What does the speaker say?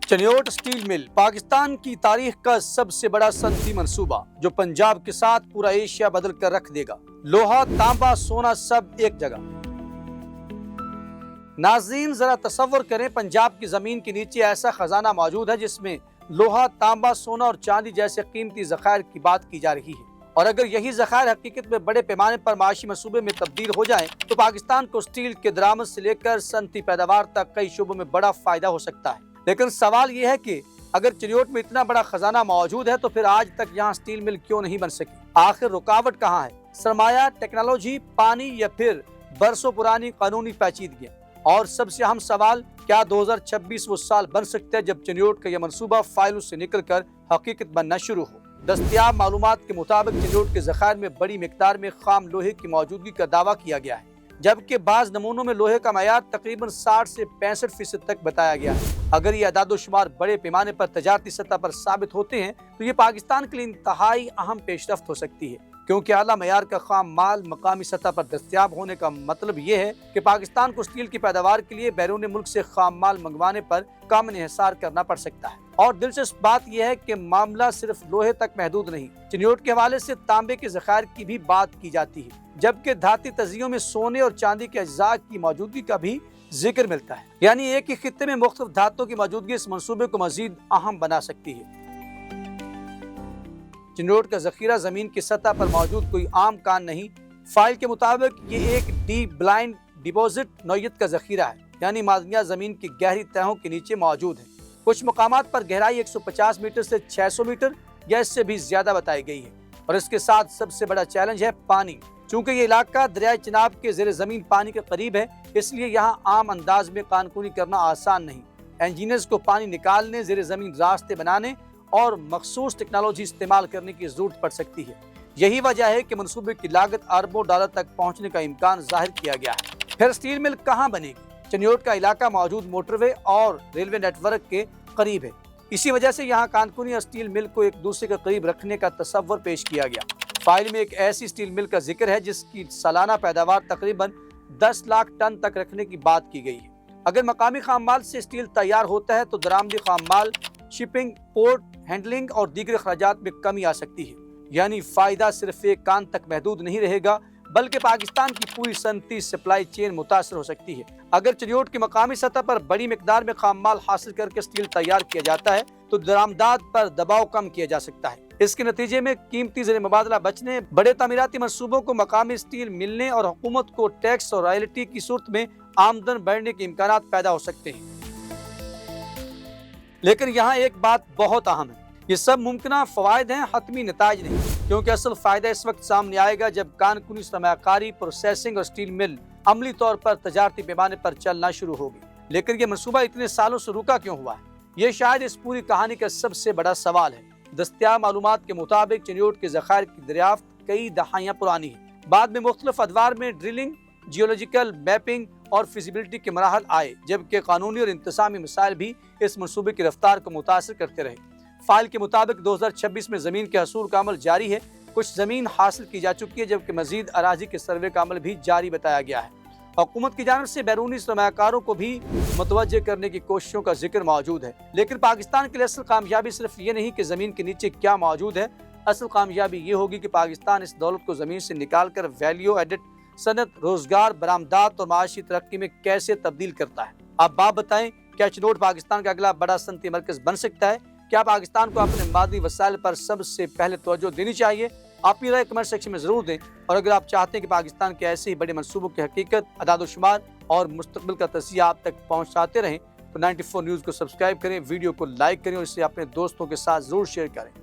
Chiniot steel مل پاکستان کی تاریخ کا سب سے بڑا صنعتی منصوبہ جو پنجاب کے ساتھ پورا ایشیا بدل کر رکھ دے گا۔ لوہا، تانبا، سونا سب ایک جگہ۔ ناظرین ذرا تصور کریں، پنجاب کی زمین کے نیچے ایسا خزانہ موجود ہے جس میں لوہا، تانبا، سونا اور چاندی جیسے قیمتی ذخائر کی بات کی جا رہی ہے، اور اگر یہی ذخائر حقیقت میں بڑے پیمانے پر معاشی منصوبے میں تبدیل ہو جائیں تو پاکستان کو اسٹیل کے درآمد سے لے کر صنعتی پیداوار تک کئی شعبوں میں بڑا فائدہ ہو سکتا ہے۔ لیکن سوال یہ ہے کہ اگر چنیوٹ میں اتنا بڑا خزانہ موجود ہے تو پھر آج تک یہاں اسٹیل مل کیوں نہیں بن سکی؟ آخر رکاوٹ کہاں ہے؟ سرمایہ، ٹیکنالوجی، پانی، یا پھر برسوں پرانی قانونی پیچیدگیاں؟ اور سب سے اہم سوال، کیا 2026 وہ سال بن سکتا ہے جب چنیوٹ کا یہ منصوبہ فائلوں سے نکل کر حقیقت بننا شروع ہو؟ دستیاب معلومات کے مطابق چنیوٹ کے ذخائر میں بڑی مقدار میں خام لوہے کی موجودگی کا دعویٰ کیا گیا ہے، جبکہ بعض نمونوں میں لوہے کا معیار تقریباً 60 سے 65% تک بتایا گیا ہے۔ اگر یہ اعداد و شمار بڑے پیمانے پر تجارتی سطح پر ثابت ہوتے ہیں تو یہ پاکستان کے لیے انتہائی اہم پیش رفت ہو سکتی ہے، کیونکہ اعلیٰ معیار کا خام مال مقامی سطح پر دستیاب ہونے کا مطلب یہ ہے کہ پاکستان کو اسٹیل کی پیداوار کے لیے بیرون ملک سے خام مال منگوانے پر کم انحصار کرنا پڑ سکتا ہے۔ اور دلچسپ بات یہ ہے کہ معاملہ صرف لوہے تک محدود نہیں، چنیوٹ کے حوالے سے تانبے کے ذخائر کی بھی بات کی جاتی ہے، جبکہ دھاتی تجزیوں میں سونے اور چاندی کے اجزاء کی موجودگی کا بھی ذکر ملتا ہے۔ یعنی ایک ہی خطے میں مختلف دھاتوں کی موجودگی اس منصوبے کو مزید اہم بنا سکتی ہے۔ چنیوٹ کا ذخیرہ زمین کی سطح پر موجود کوئی عام کان نہیں۔ فائل کے مطابق یہ ایک ڈی بلائنڈ ڈپوزٹ نوعیت کا ذخیرہ ہے، یعنی معدنیات زمین کی گہری تہوں کے نیچے موجود ہیں۔ کچھ مقامات پر گہرائی 150 میٹر سے 600 میٹر یا اس سے بھی زیادہ بتائی گئی ہے، اور اس کے ساتھ سب سے بڑا چیلنج ہے پانی۔ چونکہ یہ علاقہ دریائے چناب کے زیر زمین پانی کے قریب ہے، اس لیے یہاں عام انداز میں کانکنی کرنا آسان نہیں۔ انجینئرز کو پانی نکالنے، زیر زمین راستے بنانے اور مخصوص ٹیکنالوجی استعمال کرنے کی ضرورت پڑ سکتی ہے۔ یہی وجہ ہے کہ منصوبے کی لاگت اربوں ڈالر تک پہنچنے کا امکان ظاہر کیا گیا ہے۔ پھر اسٹیل مل کہاں بنے گی؟ چنیوٹ کا علاقہ موجود موٹر وے اور ریلوے نیٹ ورک کے قریب ہے، اسی وجہ سے یہاں کانکنی اور اسٹیل مل کو ایک دوسرے کے قریب رکھنے کا تصور پیش کیا گیا۔ فائل میں ایک ایسی اسٹیل مل کا ذکر ہے جس کی سالانہ پیداوار تقریباً 10 لاکھ ٹن تک رکھنے کی بات کی گئی ہے۔ اگر مقامی خام مال سے اسٹیل تیار ہوتا ہے تو درآمدی خام مال، شپنگ، پورٹ ہینڈلنگ اور دیگر اخراجات میں کمی آ سکتی ہے۔ یعنی فائدہ صرف ایک کان تک محدود نہیں رہے گا، بلکہ پاکستان کی پوری صنعتی سپلائی چین متاثر ہو سکتی ہے۔ اگر چنیوٹ کی مقامی سطح پر بڑی مقدار میں خام مال حاصل کر کے اسٹیل تیار کیا جاتا ہے تو درآمدات پر دباؤ کم کیا جا سکتا ہے۔ اس کے نتیجے میں قیمتی زر مبادلہ بچنے، بڑے تعمیراتی منصوبوں کو مقامی اسٹیل ملنے اور حکومت کو ٹیکس اور رائلٹی کی صورت میں آمدن بڑھنے کے امکانات پیدا ہو سکتے ہیں۔ لیکن یہاں ایک بات بہت اہم ہے، یہ سب ممکنہ فوائد ہیں، حتمی نتائج نہیں، کیونکہ اصل فائدہ اس وقت سامنے آئے گا جب کانکنی، سرمایہ کاری، پروسیسنگ اور اسٹیل مل عملی طور پر تجارتی پیمانے پر چلنا شروع ہوگی۔ لیکن یہ منصوبہ اتنے سالوں سے رکا کیوں ہوا ہے؟ یہ شاید اس پوری کہانی کا سب سے بڑا سوال ہے۔ دستیاب معلومات کے مطابق چنیوٹ کے ذخائر کی دریافت کئی دہائیاں پرانی ہے۔ بعد میں مختلف ادوار میں ڈرلنگ، جیولوجیکل میپنگ اور فیزیبلٹی کے مراحل آئے، جبکہ قانونی اور انتظامی مسائل بھی اس منصوبے کی رفتار کو متاثر کرتے رہے۔ فائل کے مطابق 2026 میں زمین کے حصول کا عمل جاری ہے، کچھ زمین حاصل کی جا چکی ہے، جبکہ مزید اراضی کے سروے کا عمل بھی جاری بتایا گیا ہے۔ حکومت کی جانب سے بیرونی سرمایہ کاروں کو بھی متوجہ کرنے کی کوششوں کا ذکر موجود ہے، لیکن پاکستان کے لیے اصل کامیابی صرف یہ نہیں کہ زمین کے نیچے کیا موجود ہے، اصل کامیابی یہ ہوگی کہ پاکستان اس دولت کو زمین سے نکال کر ویلیو ایڈڈ صنعت، روزگار، برآمدات اور معاشی ترقی میں کیسے تبدیل کرتا ہے۔ آپ بتائیں، کیا چنیوٹ پاکستان کا اگلا بڑا صنعتی مرکز بن سکتا ہے؟ کیا پاکستان کو اپنے مادی وسائل پر سب سے پہلے توجہ دینی چاہیے؟ اپنی رائے کمنٹ سیکشن میں ضرور دیں، اور اگر آپ چاہتے ہیں کہ پاکستان کے ایسے ہی بڑے منصوبوں کی حقیقت، اعداد و شمار اور مستقبل کا تجزیہ آپ تک پہنچاتے رہیں تو 94 نیوز کو سبسکرائب کریں، ویڈیو کو لائک کریں اور اسے اپنے دوستوں کے ساتھ ضرور شیئر کریں۔